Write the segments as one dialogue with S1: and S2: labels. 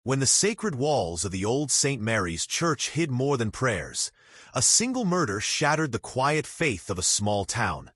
S1: When the sacred walls of the old St. Mary's Church hid more than prayers, a single murder shattered the quiet faith of a small town,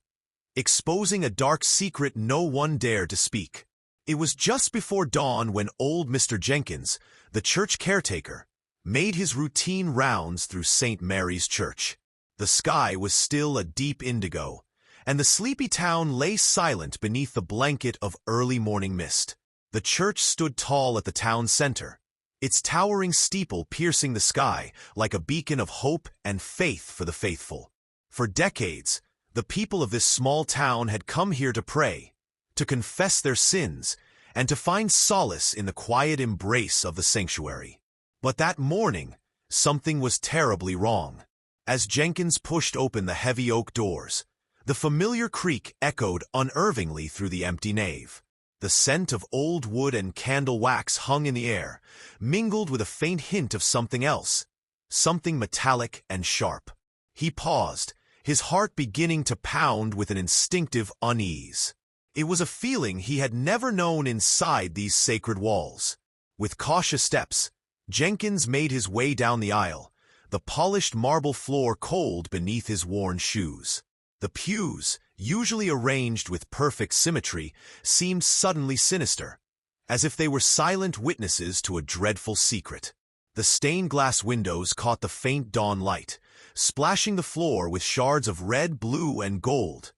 S1: exposing a dark secret no one dared to speak. It was just before dawn when old Mr. Jenkins, the church caretaker, made his routine rounds through St. Mary's Church. The sky was still a deep indigo, and the sleepy town lay silent beneath the blanket of early morning mist. The church stood tall at the town center, its towering steeple piercing the sky like a beacon of hope and faith for the faithful. For decades, the people of this small town had come here to pray, to confess their sins, and to find solace in the quiet embrace of the sanctuary. But that morning, something was terribly wrong. As Jenkins pushed open the heavy oak doors, the familiar creak echoed unervingly through the empty nave. The scent of old wood and candle wax hung in the air, mingled with a faint hint of something else, something metallic and sharp. He paused, his heart beginning to pound with an instinctive unease. It was a feeling he had never known inside these sacred walls. With cautious steps, Jenkins made his way down the aisle, the polished marble floor cold beneath his worn shoes. The pews, usually arranged with perfect symmetry, seemed suddenly sinister, as if they were silent witnesses to a dreadful secret. The stained glass windows caught the faint dawn light, splashing the floor with shards of red, blue, and gold,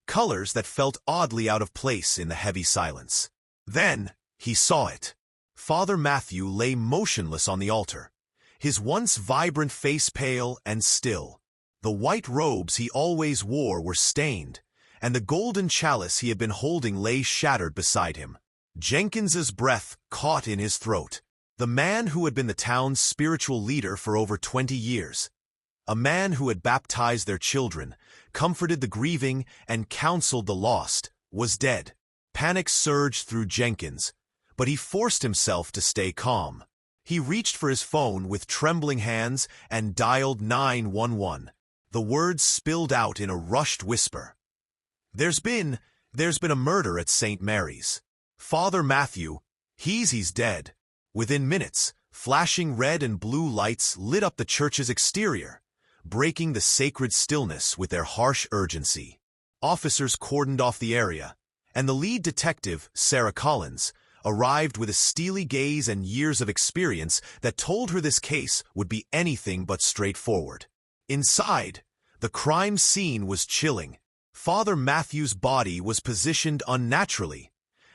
S1: colors that felt oddly out of place in the heavy silence. Then, he saw it. Father Matthew lay motionless on the altar, his once vibrant face pale and still. The white robes he always wore were stained, and the golden chalice he had been holding lay shattered beside him. Jenkins's breath caught in his throat. The man who had been the town's spiritual leader for over 20 years, a man who had baptized their children, comforted the grieving, and counseled the lost, was dead. Panic surged through Jenkins, but he forced himself to stay calm. He reached for his phone with trembling hands and dialed 911. The words spilled out in a rushed whisper. There's been a murder at St. Mary's. Father Matthew, he's dead." Within minutes, flashing red and blue lights lit up the church's exterior, breaking the sacred stillness with their harsh urgency. Officers cordoned off the area, and the lead detective, Sarah Collins, arrived with a steely gaze and years of experience that told her this case would be anything but straightforward. Inside, the crime scene was chilling. Father Matthew's body was positioned unnaturally,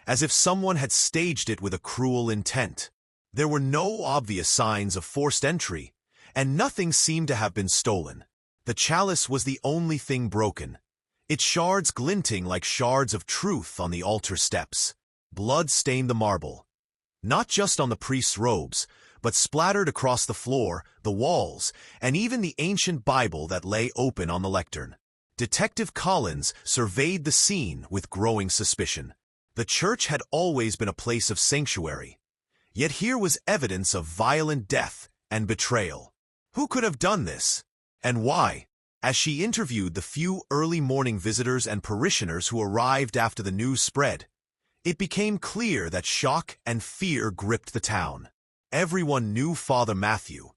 S1: as if someone had staged it with a cruel intent. There were no obvious signs of forced entry, and nothing seemed to have been stolen. The chalice was the only thing broken, its shards glinting like shards of truth on the altar steps. Blood stained the marble, not just on the priest's robes, but splattered across the floor, the walls, and even the ancient Bible that lay open on the lectern. Detective Collins surveyed the scene with growing suspicion. The church had always been a place of sanctuary, yet here was evidence of violent death and betrayal. Who could have done this? And why? As she interviewed the few early morning visitors and parishioners who arrived after the news spread, it became clear that shock and fear gripped the town. Everyone knew Father Matthew,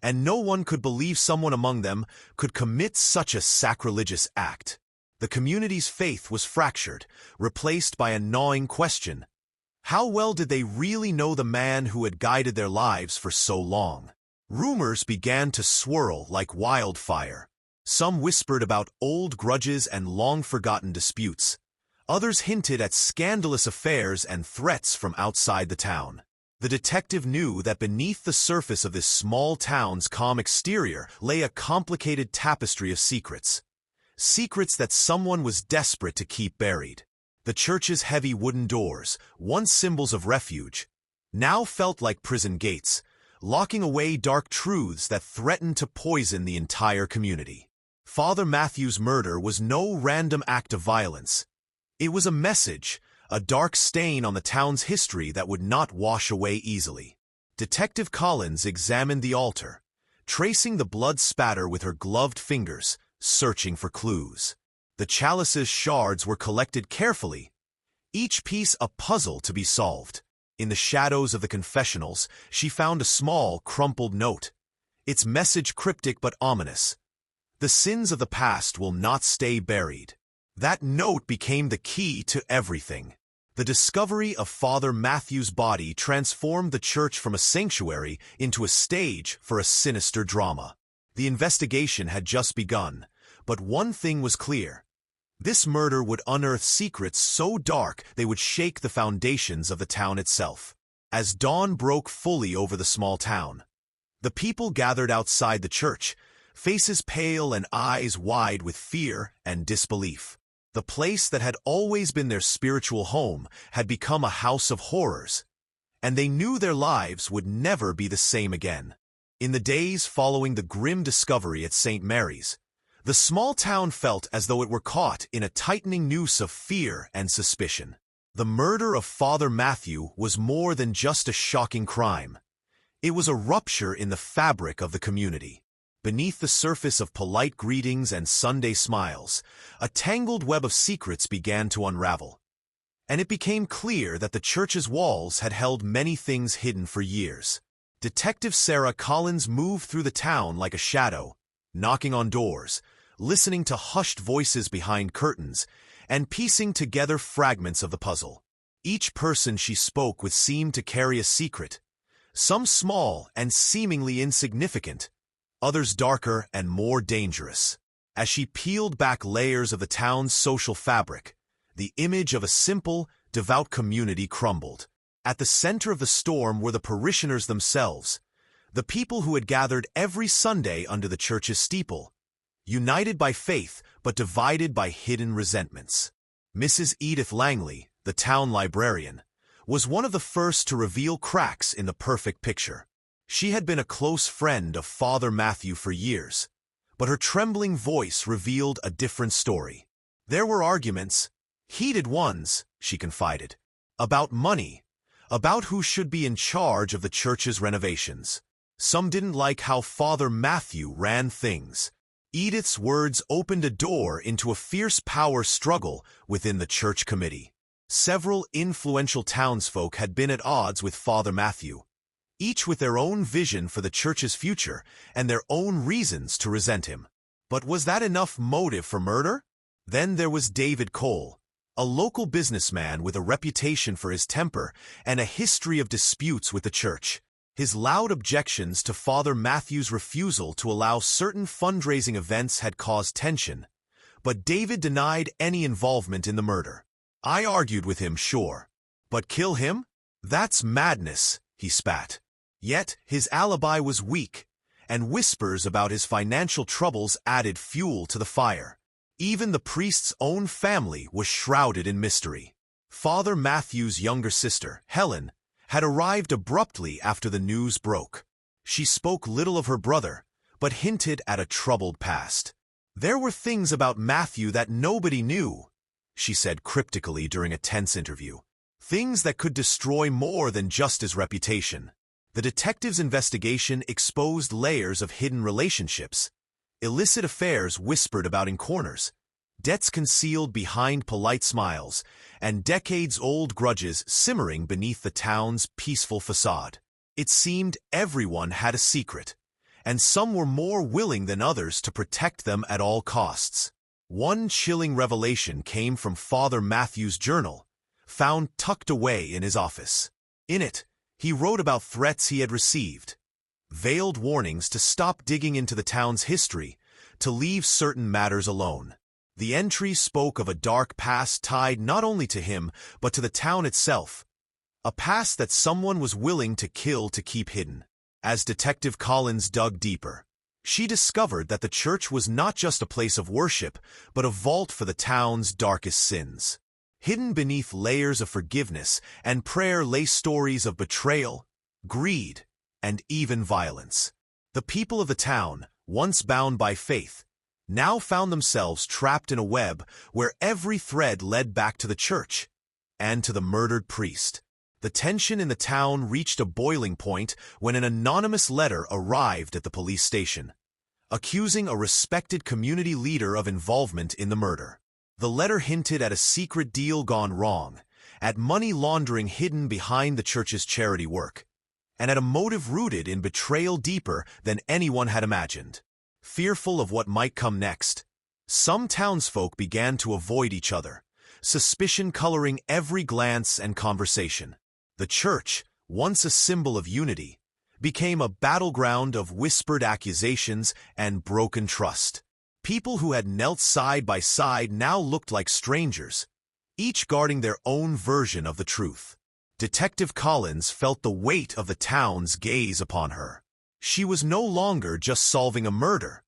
S1: and no one could believe someone among them could commit such a sacrilegious act. The community's faith was fractured, replaced by a gnawing question. How well did they really know the man who had guided their lives for so long? Rumors began to swirl like wildfire. Some whispered about old grudges and long-forgotten disputes. Others hinted at scandalous affairs and threats from outside the town. The detective knew that beneath the surface of this small town's calm exterior lay a complicated tapestry of secrets. Secrets that someone was desperate to keep buried. The church's heavy wooden doors, once symbols of refuge, now felt like prison gates, locking away dark truths that threatened to poison the entire community. Father Matthew's murder was no random act of violence. It was a message, a dark stain on the town's history that would not wash away easily. Detective Collins examined the altar, tracing the blood spatter with her gloved fingers, searching for clues. The chalice's shards were collected carefully, each piece a puzzle to be solved. In the shadows of the confessionals, she found a small, crumpled note. Its message cryptic but ominous. The sins of the past will not stay buried. That note became the key to everything. The discovery of Father Matthew's body transformed the church from a sanctuary into a stage for a sinister drama. The investigation had just begun, but one thing was clear. This murder would unearth secrets so dark they would shake the foundations of the town itself. As dawn broke fully over the small town, the people gathered outside the church, faces pale and eyes wide with fear and disbelief. The place that had always been their spiritual home had become a house of horrors, and they knew their lives would never be the same again. In the days following the grim discovery at St. Mary's, the small town felt as though it were caught in a tightening noose of fear and suspicion. The murder of Father Matthew was more than just a shocking crime. It was a rupture in the fabric of the community. Beneath the surface of polite greetings and Sunday smiles, a tangled web of secrets began to unravel. And it became clear that the church's walls had held many things hidden for years. Detective Sarah Collins moved through the town like a shadow, knocking on doors, listening to hushed voices behind curtains, and piecing together fragments of the puzzle. Each person she spoke with seemed to carry a secret, some small and seemingly insignificant, others darker and more dangerous. As she peeled back layers of the town's social fabric, the image of a simple, devout community crumbled. At the center of the storm were the parishioners themselves, the people who had gathered every Sunday under the church's steeple, united by faith but divided by hidden resentments. Mrs. Edith Langley, the town librarian, was one of the first to reveal cracks in the perfect picture. She had been a close friend of Father Matthew for years, but her trembling voice revealed a different story. There were arguments, heated ones, she confided, about money, about who should be in charge of the church's renovations. Some didn't like how Father Matthew ran things. Edith's words opened a door into a fierce power struggle within the church committee. Several influential townsfolk had been at odds with Father Matthew, each with their own vision for the church's future and their own reasons to resent him. But was that enough motive for murder? Then there was David Cole, a local businessman with a reputation for his temper and a history of disputes with the church. His loud objections to Father Matthew's refusal to allow certain fundraising events had caused tension, but David denied any involvement in the murder. I argued with him, sure. But kill him? That's madness, he spat. Yet his alibi was weak, and whispers about his financial troubles added fuel to the fire. Even the priest's own family was shrouded in mystery. Father Matthew's younger sister, Helen, had arrived abruptly after the news broke. She spoke little of her brother, but hinted at a troubled past. There were things about Matthew that nobody knew, she said cryptically during a tense interview. Things that could destroy more than just his reputation. The detective's investigation exposed layers of hidden relationships, illicit affairs whispered about in corners, debts concealed behind polite smiles, and decades-old grudges simmering beneath the town's peaceful facade. It seemed everyone had a secret, and some were more willing than others to protect them at all costs. One chilling revelation came from Father Matthew's journal, found tucked away in his office. In it, he wrote about threats he had received, veiled warnings to stop digging into the town's history, to leave certain matters alone. The entry spoke of a dark past tied not only to him, but to the town itself, a past that someone was willing to kill to keep hidden. As Detective Collins dug deeper, she discovered that the church was not just a place of worship, but a vault for the town's darkest sins. Hidden beneath layers of forgiveness and prayer lay stories of betrayal, greed, and even violence. The people of the town, once bound by faith, now found themselves trapped in a web where every thread led back to the church and to the murdered priest. The tension in the town reached a boiling point when an anonymous letter arrived at the police station, accusing a respected community leader of involvement in the murder. The letter hinted at a secret deal gone wrong, at money laundering hidden behind the church's charity work, and at a motive rooted in betrayal deeper than anyone had imagined. Fearful of what might come next, some townsfolk began to avoid each other, suspicion coloring every glance and conversation. The church, once a symbol of unity, became a battleground of whispered accusations and broken trust. People who had knelt side by side now looked like strangers, each guarding their own version of the truth. Detective Collins felt the weight of the town's gaze upon her. She was no longer just solving a murder.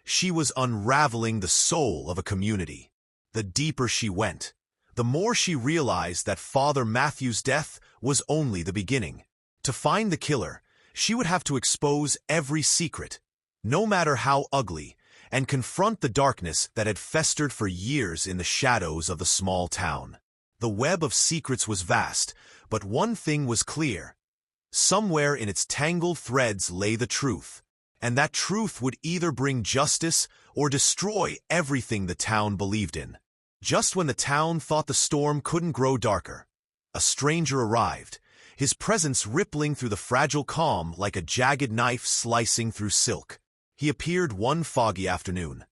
S1: She was unraveling the soul of a community. The deeper she went, the more she realized that Father Matthew's death was only the beginning. To find the killer, she would have to expose every secret, no matter how ugly, and confront the darkness that had festered for years in the shadows of the small town. The web of secrets was vast, but one thing was clear. Somewhere in its tangled threads lay the truth, and that truth would either bring justice or destroy everything the town believed in. Just when the town thought the storm couldn't grow darker, a stranger arrived, his presence rippling through the fragile calm like a jagged knife slicing through silk. He appeared one foggy afternoon,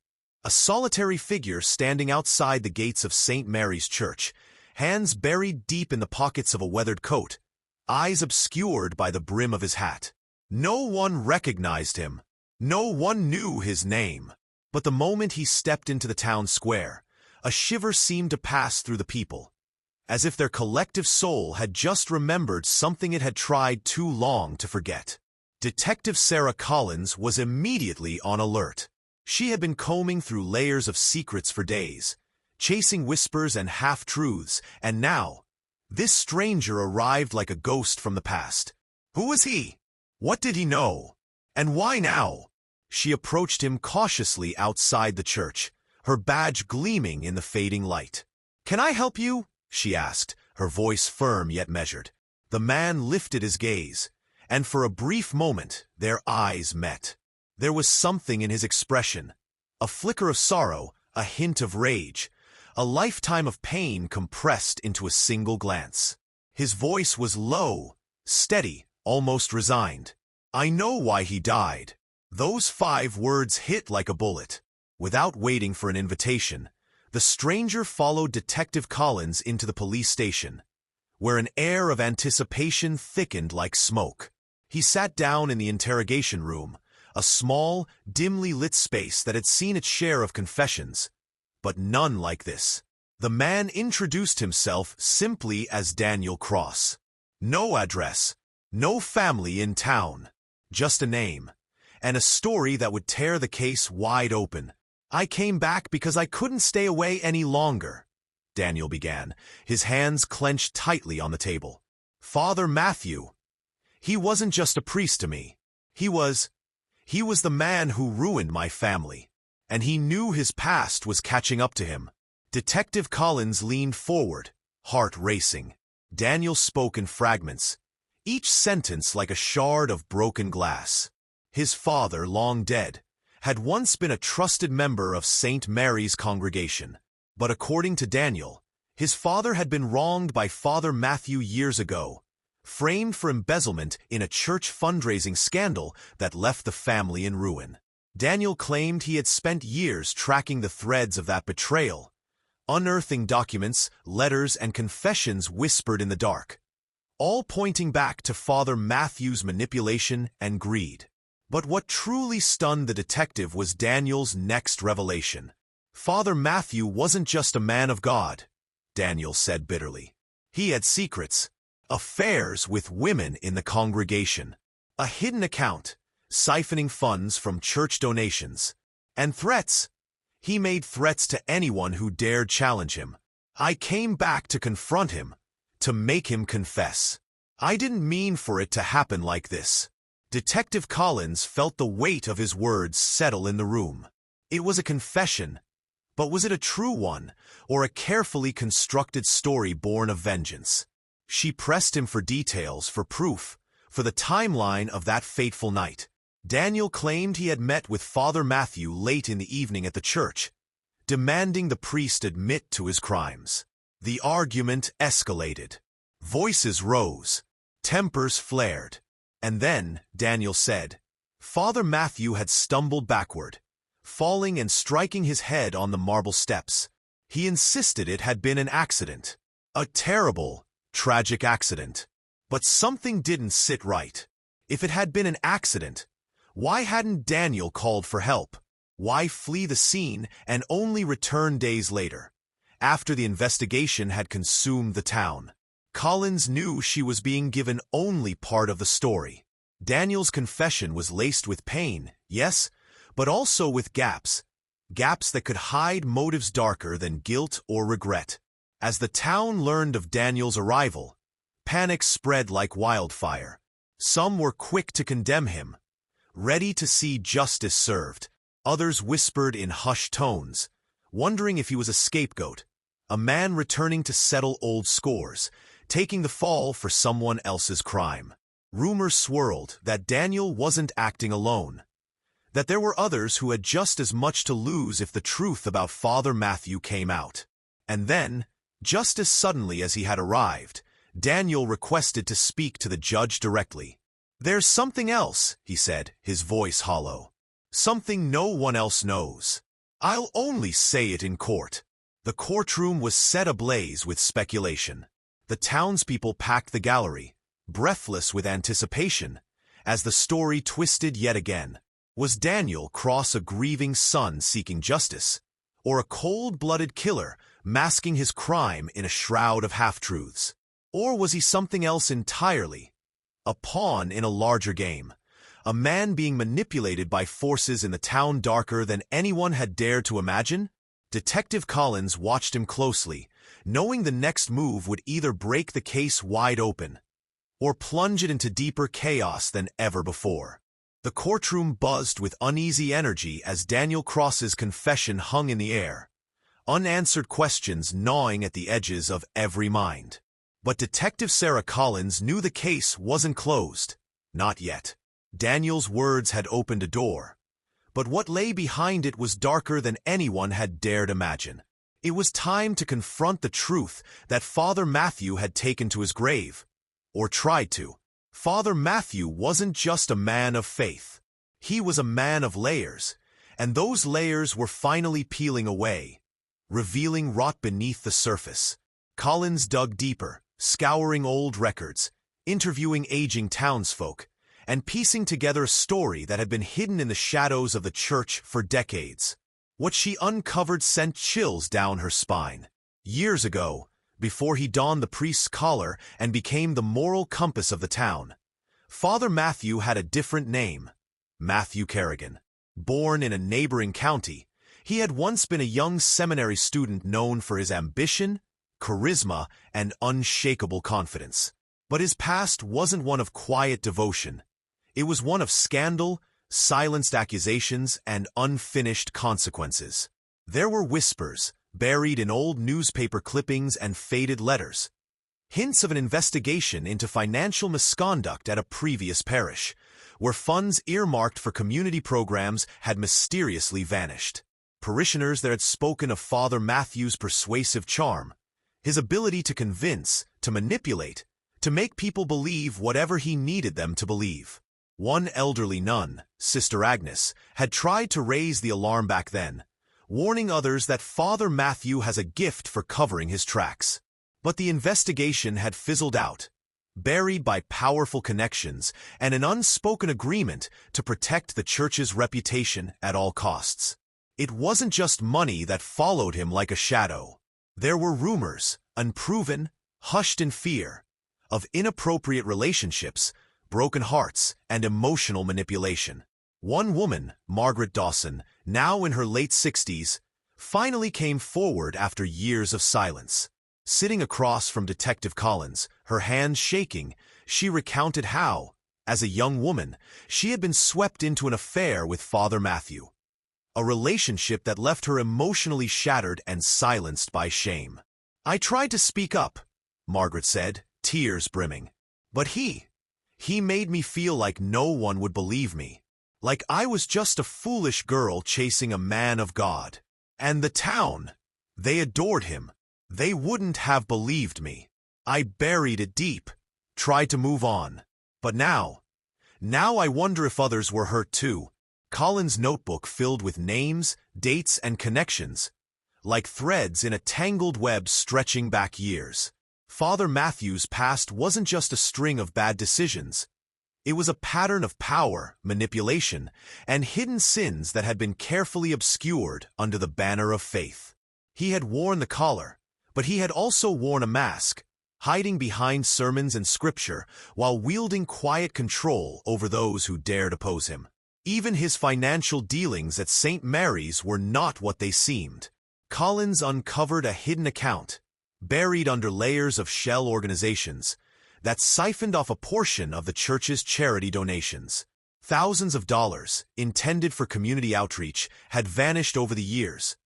S1: a solitary figure standing outside the gates of St. Mary's Church, hands buried deep in the pockets of a weathered coat, eyes obscured by the brim of his hat. No one recognized him. No one knew his name. But the moment he stepped into the town square, a shiver seemed to pass through the people, as if their collective soul had just remembered something it had tried too long to forget. Detective Sarah Collins was immediately on alert. She had been combing through layers of secrets for days, chasing whispers and half-truths, and now, this stranger arrived like a ghost from the past. Who was he? What did he know? And why now? She approached him cautiously outside the church, her badge gleaming in the fading light. "Can I help you?" she asked, her voice firm yet measured. The man lifted his gaze, and for a brief moment their eyes met. There was something in his expression, a flicker of sorrow, a hint of rage, a lifetime of pain compressed into a single glance. His voice was low, steady, almost resigned. "I know why he died." Those 5 words hit like a bullet. Without waiting for an invitation, the stranger followed Detective Collins into the police station, where an air of anticipation thickened like smoke. He sat down in the interrogation room, a small, dimly lit space that had seen its share of confessions, but none like this. The man introduced himself simply as Daniel Cross. No address, no family in town, just a name, and a story that would tear the case wide open. "I came back because I couldn't stay away any longer," Daniel began, his hands clenched tightly on the table. "Father Matthew, he wasn't just a priest to me. He was the man who ruined my family, and he knew his past was catching up to him." Detective Collins leaned forward, heart racing. Daniel spoke in fragments, each sentence like a shard of broken glass. His father, long dead, had once been a trusted member of St. Mary's congregation. But according to Daniel, his father had been wronged by Father Matthew years ago, framed for embezzlement in a church fundraising scandal that left the family in ruin. Daniel claimed he had spent years tracking the threads of that betrayal, unearthing documents, letters, and confessions whispered in the dark, all pointing back to Father Matthew's manipulation and greed. But what truly stunned the detective was Daniel's next revelation. Father Matthew wasn't just a man of God, Daniel said bitterly. He had secrets, affairs with women in the congregation, a hidden account, siphoning funds from church donations, and threats. He made threats to anyone who dared challenge him. "I came back to confront him, to make him confess. I didn't mean for it to happen like this." Detective Collins felt the weight of his words settle in the room. It was a confession, but was it a true one, or a carefully constructed story born of vengeance? She pressed him for details, for proof, for the timeline of that fateful night. Daniel claimed he had met with Father Matthew late in the evening at the church, demanding the priest admit to his crimes. The argument escalated. Voices rose. Tempers flared. And then, Daniel said, Father Matthew had stumbled backward, falling and striking his head on the marble steps. He insisted it had been an accident. A terrible, tragic accident. But something didn't sit right. If it had been an accident, why hadn't Daniel called for help? Why flee the scene and only return days later, after the investigation had consumed the town? Collins knew she was being given only part of the story. Daniel's confession was laced with pain, yes, but also with gaps. Gaps that could hide motives darker than guilt or regret. As the town learned of Daniel's arrival, panic spread like wildfire. Some were quick to condemn him, ready to see justice served. Others whispered in hushed tones, wondering if he was a scapegoat, a man returning to settle old scores, taking the fall for someone else's crime. Rumors swirled that Daniel wasn't acting alone, that there were others who had just as much to lose if the truth about Father Matthew came out. And then, just as suddenly as he had arrived, Daniel requested to speak to the judge directly. "There's something else," he said, his voice hollow. "Something no one else knows. I'll only say it in court." The courtroom was set ablaze with speculation. The townspeople packed the gallery, breathless with anticipation, as the story twisted yet again. Was Daniel Cross a grieving son seeking justice, or a cold-blooded killer masking his crime in a shroud of half-truths? Or was he something else entirely? A pawn in a larger game, a man being manipulated by forces in the town darker than anyone had dared to imagine? Detective Collins watched him closely, knowing the next move would either break the case wide open or plunge it into deeper chaos than ever before. The courtroom buzzed with uneasy energy as Daniel Cross's confession hung in the air, unanswered questions gnawing at the edges of every mind. But Detective Sarah Collins knew the case wasn't closed. Not yet. Daniel's words had opened a door, but what lay behind it was darker than anyone had dared imagine. It was time to confront the truth that Father Matthew had taken to his grave, or tried to. Father Matthew wasn't just a man of faith. He was a man of layers, and those layers were finally peeling away, revealing rot beneath the surface. Collins dug deeper, scouring old records, interviewing aging townsfolk, and piecing together a story that had been hidden in the shadows of the church for decades. What she uncovered sent chills down her spine. Years ago, before he donned the priest's collar and became the moral compass of the town, Father Matthew had a different name, Matthew Kerrigan. Born in a neighboring county, he had once been a young seminary student known for his ambition, charisma, and unshakable confidence. But his past wasn't one of quiet devotion. It was one of scandal, silenced accusations, and unfinished consequences. There were whispers, buried in old newspaper clippings and faded letters, hints of an investigation into financial misconduct at a previous parish, where funds earmarked for community programs had mysteriously vanished. Parishioners there had spoken of Father Matthew's persuasive charm, his ability to convince, to manipulate, to make people believe whatever he needed them to believe. One elderly nun, Sister Agnes, had tried to raise the alarm back then, warning others that Father Matthew has a gift for covering his tracks. But the investigation had fizzled out, buried by powerful connections and an unspoken agreement to protect the church's reputation at all costs. It wasn't just money that followed him like a shadow. There were rumors, unproven, hushed in fear, of inappropriate relationships, broken hearts, and emotional manipulation. One woman, Margaret Dawson, now in her late 60s, finally came forward after years of silence. Sitting across from Detective Collins, her hands shaking, she recounted how, as a young woman, she had been swept into an affair with Father Matthew. A relationship that left her emotionally shattered and silenced by shame. "I tried to speak up," Margaret said, tears brimming. "But he made me feel like no one would believe me. Like I was just a foolish girl chasing a man of God. And the town, they adored him. They wouldn't have believed me. I buried it deep, tried to move on. But now I wonder if others were hurt too. Colin's notebook filled with names, dates, and connections, like threads in a tangled web stretching back years. Father Matthew's past wasn't just a string of bad decisions. It was a pattern of power, manipulation, and hidden sins that had been carefully obscured under the banner of faith. He had worn the collar, but he had also worn a mask, hiding behind sermons and scripture while wielding quiet control over those who dared oppose him. Even his financial dealings at St. Mary's were not what they seemed. Collins uncovered a hidden account, buried under layers of shell organizations, that siphoned off a portion of the church's charity donations. Thousands of dollars, intended for community outreach, had vanished over the years.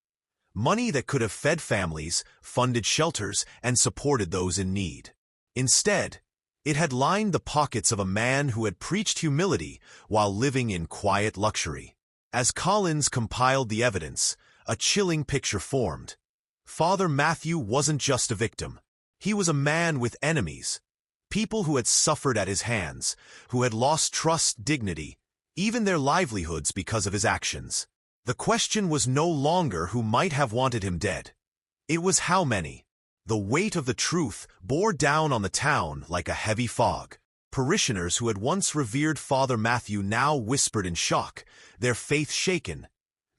S1: Money that could have fed families, funded shelters, and supported those in need. Instead, it had lined the pockets of a man who had preached humility while living in quiet luxury. As Collins compiled the evidence, a chilling picture formed. Father Matthew wasn't just a victim. He was a man with enemies, people who had suffered at his hands, who had lost trust, dignity, even their livelihoods because of his actions. The question was no longer who might have wanted him dead. It was how many. The weight of the truth bore down on the town like a heavy fog. Parishioners who had once revered Father Matthew now whispered in shock, their faith shaken,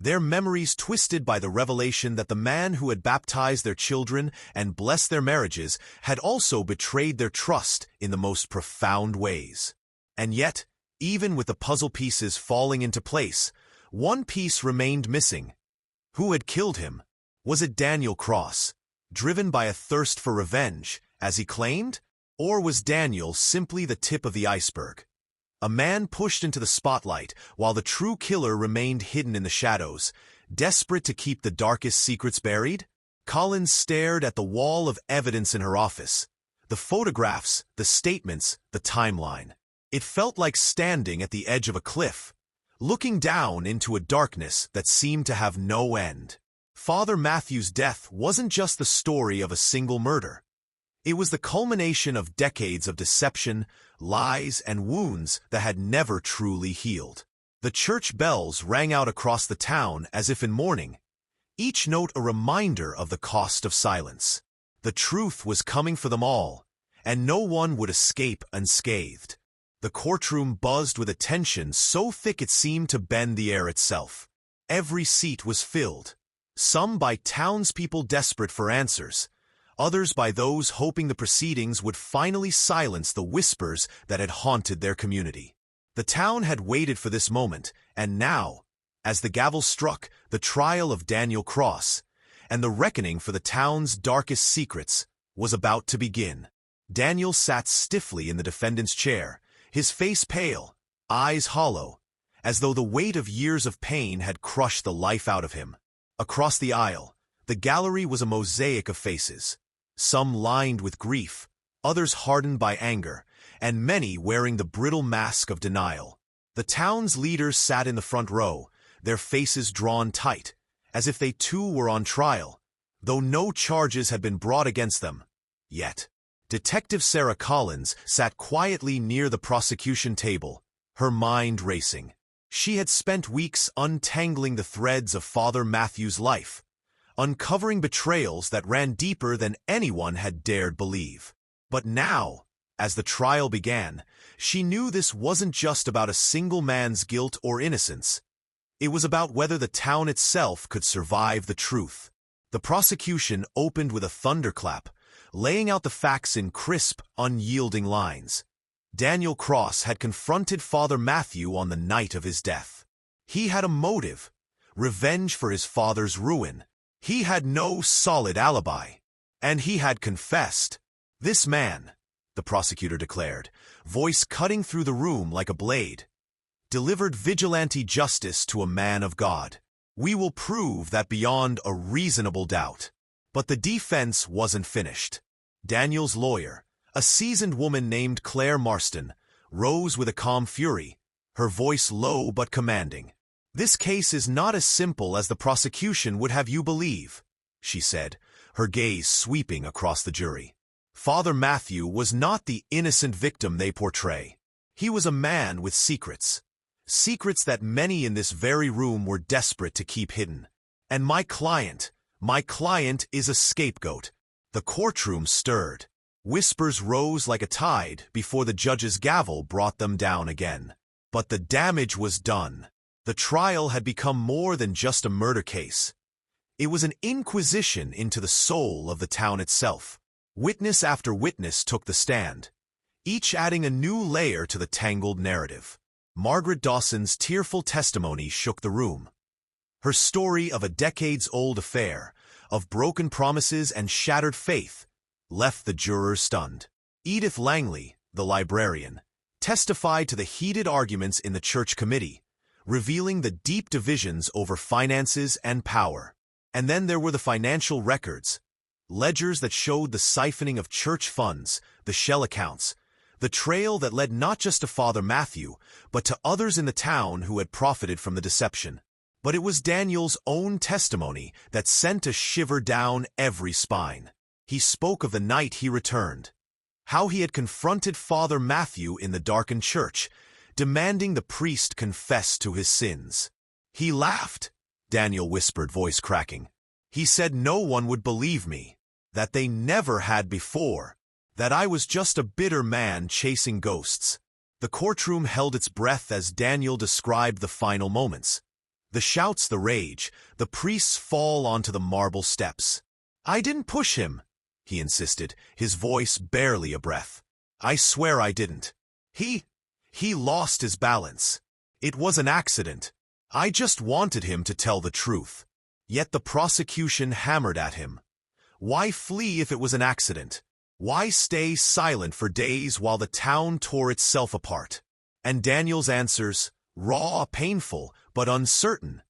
S1: their memories twisted by the revelation that the man who had baptized their children and blessed their marriages had also betrayed their trust in the most profound ways. And yet, even with the puzzle pieces falling into place, one piece remained missing. Who had killed him? Was it Daniel Cross, driven by a thirst for revenge, as he claimed? Or was Daniel simply the tip of the iceberg? A man pushed into the spotlight while the true killer remained hidden in the shadows, desperate to keep the darkest secrets buried? Collins stared at the wall of evidence in her office. The photographs, the statements, the timeline. It felt like standing at the edge of a cliff, looking down into a darkness that seemed to have no end. Father Matthew's death wasn't just the story of a single murder. It was the culmination of decades of deception, lies, and wounds that had never truly healed. The church bells rang out across the town as if in mourning, each note a reminder of the cost of silence. The truth was coming for them all, and no one would escape unscathed. The courtroom buzzed with attention so thick it seemed to bend the air itself. Every seat was filled, some by townspeople desperate for answers, others by those hoping the proceedings would finally silence the whispers that had haunted their community. The town had waited for this moment, and now, as the gavel struck, the trial of Daniel Cross, and the reckoning for the town's darkest secrets, was about to begin. Daniel sat stiffly in the defendant's chair, his face pale, eyes hollow, as though the weight of years of pain had crushed the life out of him. Across the aisle, the gallery was a mosaic of faces, some lined with grief, others hardened by anger, and many wearing the brittle mask of denial. The town's leaders sat in the front row, their faces drawn tight, as if they too were on trial, though no charges had been brought against them. Yet, Detective Sarah Collins sat quietly near the prosecution table, her mind racing. She had spent weeks untangling the threads of Father Matthew's life, uncovering betrayals that ran deeper than anyone had dared believe. But now, as the trial began, she knew this wasn't just about a single man's guilt or innocence. It was about whether the town itself could survive the truth. The prosecution opened with a thunderclap, laying out the facts in crisp, unyielding lines. Daniel Cross had confronted Father Matthew on the night of his death. He had a motive, revenge for his father's ruin. He had no solid alibi, and he had confessed. This man, the prosecutor declared, voice cutting through the room like a blade, delivered vigilante justice to a man of God. We will prove that beyond a reasonable doubt. But the defense wasn't finished. Daniel's lawyer, a seasoned woman named Claire Marston, rose with a calm fury, her voice low but commanding. "This case is not as simple as the prosecution would have you believe," she said, her gaze sweeping across the jury. Father Matthew was not the innocent victim they portray. He was a man with secrets. Secrets that many in this very room were desperate to keep hidden. And my client is a scapegoat. The courtroom stirred. Whispers rose like a tide before the judge's gavel brought them down again. But the damage was done. The trial had become more than just a murder case. It was an inquisition into the soul of the town itself. Witness after witness took the stand, each adding a new layer to the tangled narrative. Margaret Dawson's tearful testimony shook the room. Her story of a decades-old affair, of broken promises and shattered faith, left the jurors stunned. Edith Langley, the librarian, testified to the heated arguments in the church committee, revealing the deep divisions over finances and power. And then there were the financial records, ledgers that showed the siphoning of church funds, the shell accounts, the trail that led not just to Father Matthew, but to others in the town who had profited from the deception. But it was Daniel's own testimony that sent a shiver down every spine. He spoke of the night he returned, how he had confronted Father Matthew in the darkened church, demanding the priest confess to his sins. He laughed, Daniel whispered, voice cracking. He said no one would believe me, that they never had before, that I was just a bitter man chasing ghosts. The courtroom held its breath as Daniel described the final moments. The shouts, the rage, the priest's fall onto the marble steps. I didn't push him, he insisted, his voice barely a breath. I swear I didn't. He lost his balance. It was an accident. I just wanted him to tell the truth. Yet the prosecution hammered at him. Why flee if it was an accident? Why stay silent for days while the town tore itself apart? And Daniel's answers, raw, painful, but uncertain,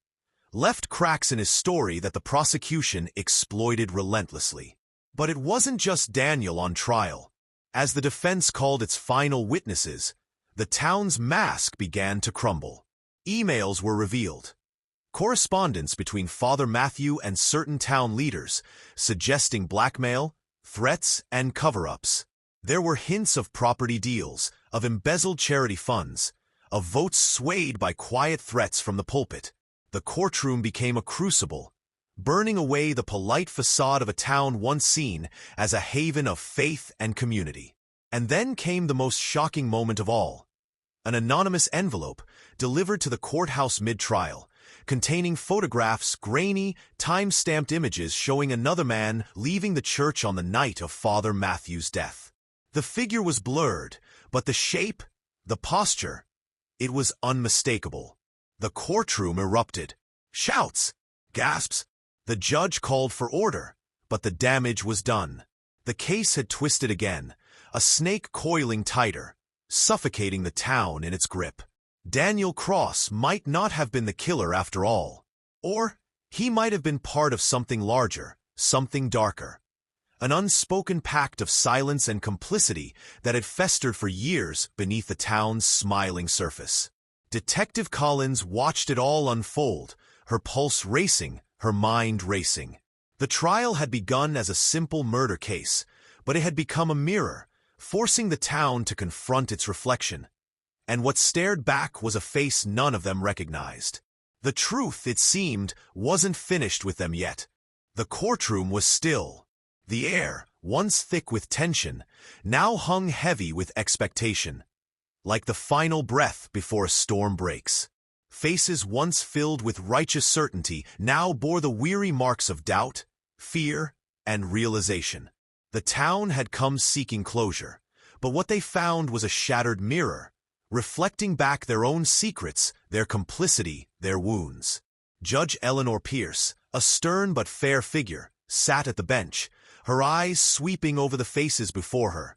S1: left cracks in his story that the prosecution exploited relentlessly. But it wasn't just Daniel on trial. As the defense called its final witnesses, the town's mask began to crumble. Emails were revealed. Correspondence between Father Matthew and certain town leaders, suggesting blackmail, threats, and cover-ups. There were hints of property deals, of embezzled charity funds, of votes swayed by quiet threats from the pulpit. The courtroom became a crucible, burning away the polite facade of a town once seen as a haven of faith and community. And then came the most shocking moment of all. An anonymous envelope delivered to the courthouse mid-trial, containing photographs, grainy, time-stamped images showing another man leaving the church on the night of Father Matthew's death. The figure was blurred, but the shape, the posture, it was unmistakable. The courtroom erupted. Shouts, gasps. The judge called for order, but the damage was done. The case had twisted again, a snake coiling tighter, suffocating the town in its grip. Daniel Cross might not have been the killer after all. Or he might have been part of something larger, something darker. An unspoken pact of silence and complicity that had festered for years beneath the town's smiling surface. Detective Collins watched it all unfold, her pulse racing, her mind racing. The trial had begun as a simple murder case, but it had become a mirror, forcing the town to confront its reflection. And what stared back was a face none of them recognized. The truth, it seemed, wasn't finished with them yet. The courtroom was still. The air, once thick with tension, now hung heavy with expectation. Like the final breath before a storm breaks. Faces once filled with righteous certainty now bore the weary marks of doubt, fear, and realization. The town had come seeking closure, but what they found was a shattered mirror, reflecting back their own secrets, their complicity, their wounds. Judge Eleanor Pierce, a stern but fair figure, sat at the bench, her eyes sweeping over the faces before her.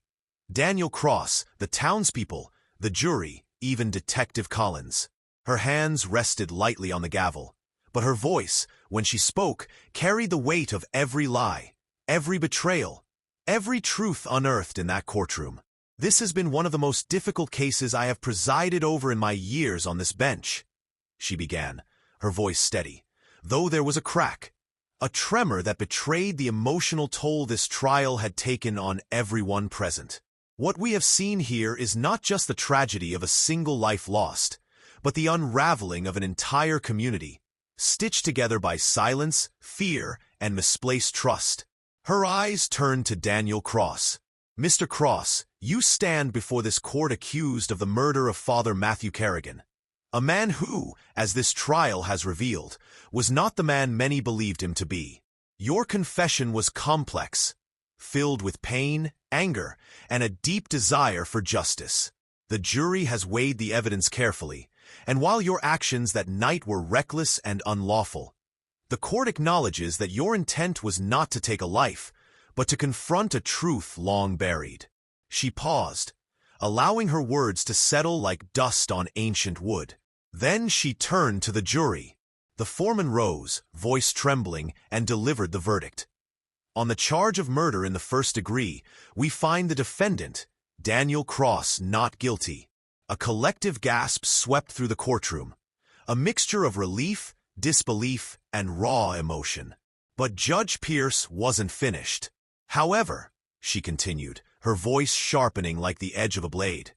S1: Daniel Cross, the townspeople, the jury, even Detective Collins. Her hands rested lightly on the gavel, but her voice, when she spoke, carried the weight of every lie, every betrayal, every truth unearthed in that courtroom. This has been one of the most difficult cases I have presided over in my years on this bench, she began, her voice steady, though there was a crack, A tremor that betrayed the emotional toll this trial had taken on everyone present. What we have seen here is not just the tragedy of a single life lost, but the unraveling of an entire community, stitched together by silence, fear, and misplaced trust. Her eyes turned to Daniel Cross. Mr. Cross, you stand before this court accused of the murder of Father Matthew Kerrigan. A man who, as this trial has revealed, was not the man many believed him to be. Your confession was complex, filled with pain, anger, and a deep desire for justice. The jury has weighed the evidence carefully, and while your actions that night were reckless and unlawful, the court acknowledges that your intent was not to take a life, but to confront a truth long buried. She paused, allowing her words to settle like dust on ancient wood. Then she turned to the jury. The foreman rose, voice trembling, and delivered the verdict. On the charge of murder in the first degree, we find the defendant, Daniel Cross, not guilty. A collective gasp swept through the courtroom, a mixture of relief, disbelief, and raw emotion. But Judge Pierce wasn't finished. However, she continued, her voice sharpening like the edge of a blade,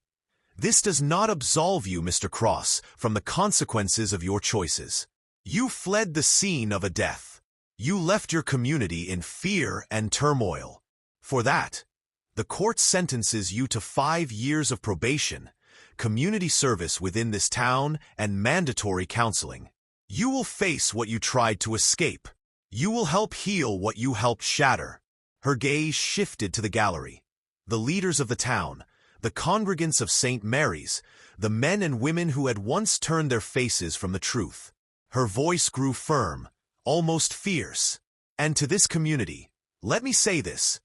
S1: this does not absolve you, Mr. Cross, from the consequences of your choices. You fled the scene of a death. You left your community in fear and turmoil. For that, the court sentences you to 5 years of probation, community service within this town, and mandatory counseling. You will face what you tried to escape. You will help heal what you helped shatter. Her gaze shifted to the gallery. The leaders of the town, the congregants of St. Mary's, the men and women who had once turned their faces from the truth. Her voice grew firm, almost fierce. And to this community, let me say this.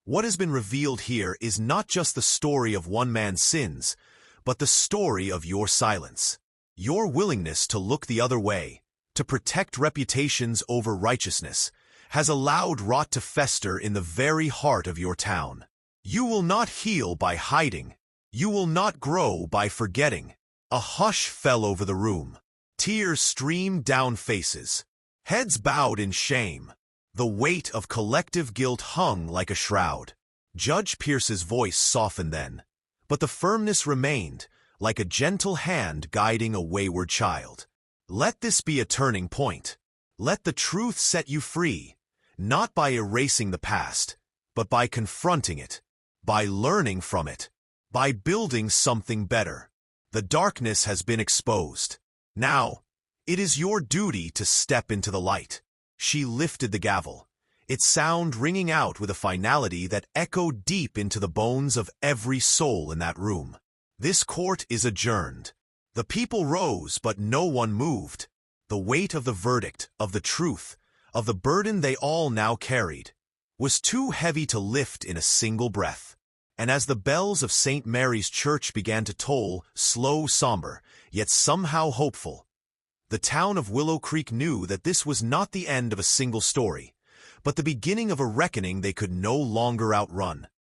S1: What has been revealed here is not just the story of one man's sins, but the story of your silence. Your willingness to look the other way, to protect reputations over righteousness, has allowed rot to fester in the very heart of your town. You will not heal by hiding. You will not grow by forgetting. A hush fell over the room. Tears streamed down faces. Heads bowed in shame. The weight of collective guilt hung like a shroud. Judge Pierce's voice softened then, but the firmness remained, like a gentle hand guiding a wayward child. Let this be a turning point. Let the truth set you free, not by erasing the past, but by confronting it, by learning from it, by building something better. The darkness has been exposed. Now, it is your duty to step into the light. She lifted the gavel, its sound ringing out with a finality that echoed deep into the bones of every soul in that room. This court is adjourned. The people rose, but no one moved. The weight of the verdict, of the truth, of the burden they all now carried, was too heavy to lift in a single breath. And as the bells of St. Mary's Church began to toll, slow, somber, yet somehow hopeful, the town of Willow Creek knew that this was not the end of a single story, but the beginning of a reckoning they could no longer outrun.